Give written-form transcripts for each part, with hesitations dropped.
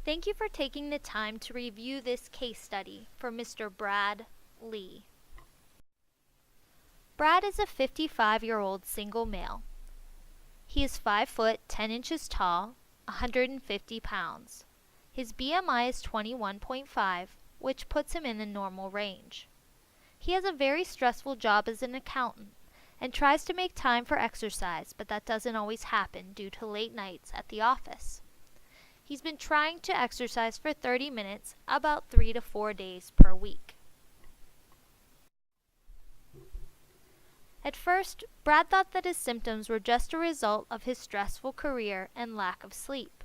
Thank you for taking the time to review this case study for Mr. Brad Lee. Brad is a 55-year-old single male. He is 5 foot 10 inches tall, 150 pounds. His BMI is 21.5, which puts him in the normal range. He has a very stressful job as an accountant and tries to make time for exercise, but that doesn't always happen due to late nights at the office. He's been trying to exercise for 30 minutes about 3 to 4 days per week. At first, Brad thought that his symptoms were just a result of his stressful career and lack of sleep.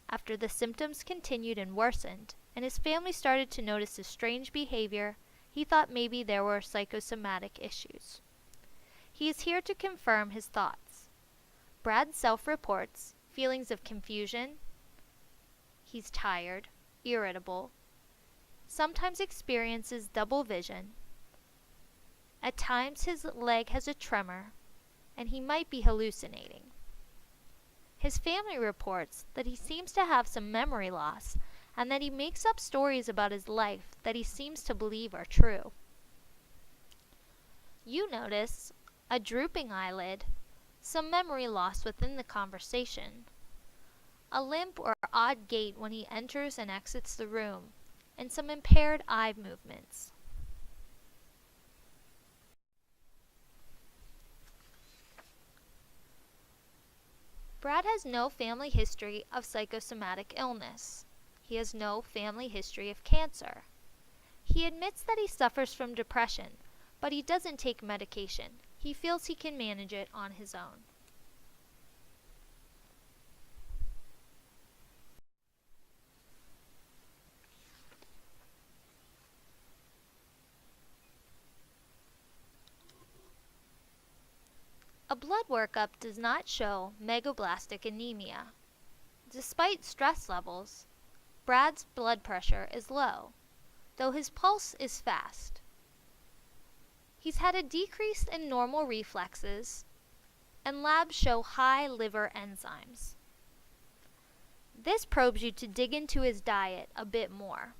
After the symptoms continued and worsened, and his family started to notice his strange behavior, he thought maybe there were psychosomatic issues. He is here to confirm his thoughts. Brad self-reports feelings of confusion. He's tired, irritable, sometimes experiences double vision. At times his leg has a tremor, and he might be hallucinating. His family reports that he seems to have some memory loss and that he makes up stories about his life that he seems to believe are true. You notice a drooping eyelid, some memory loss within the conversation, a limp or odd gait when he enters and exits the room, and some impaired eye movements. Brad has no family history of psychosomatic illness. He has no family history of cancer. He admits that he suffers from depression, but he doesn't take medication. He feels he can manage it on his own. A blood workup does not show megablastic anemia. Despite stress levels, Brad's blood pressure is low, though his pulse is fast. He's had a decrease in normal reflexes, and labs show high liver enzymes. This probes you to dig into his diet a bit more.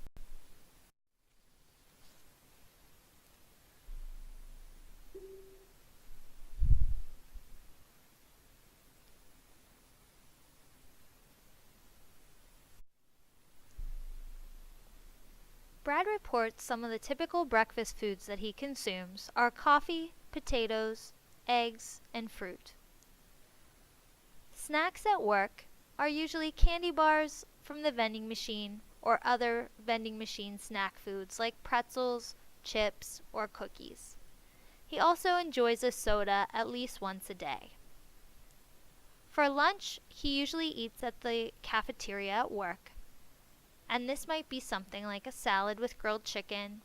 Brad reports some of the typical breakfast foods that he consumes are coffee, potatoes, eggs, and fruit. Snacks at work are usually candy bars from the vending machine or other vending machine snack foods like pretzels, chips, or cookies. He also enjoys a soda at least once a day. For lunch, he usually eats at the cafeteria at work, and this might be something like a salad with grilled chicken,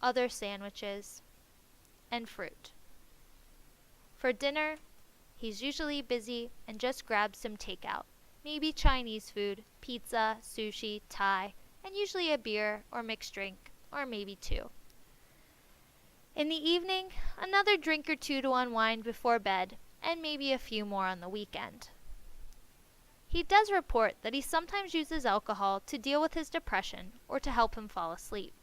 other sandwiches, and fruit. For dinner, he's usually busy and just grabs some takeout, maybe Chinese food, pizza, sushi, Thai, and usually a beer or mixed drink, or maybe 2. In the evening, another drink or 2 to unwind before bed, and maybe a few more on the weekend. He does report that he sometimes uses alcohol to deal with his depression or to help him fall asleep.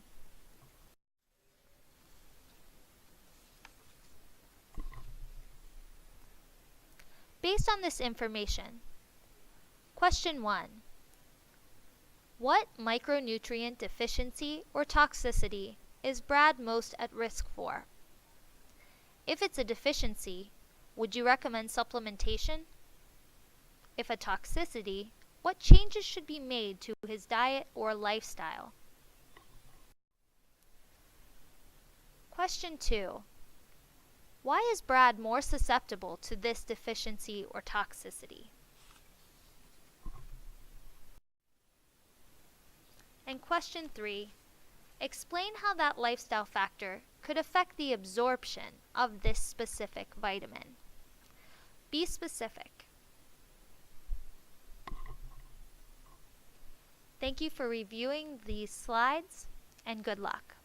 Based on this information, question 1. What micronutrient deficiency or toxicity is Brad most at risk for? If it's a deficiency, would you recommend supplementation? If a toxicity, what changes should be made to his diet or lifestyle? Question 2. Why is Brad more susceptible to this deficiency or toxicity? And question 3. Explain how that lifestyle factor could affect the absorption of this specific vitamin. Be specific. Thank you for reviewing these slides, and good luck.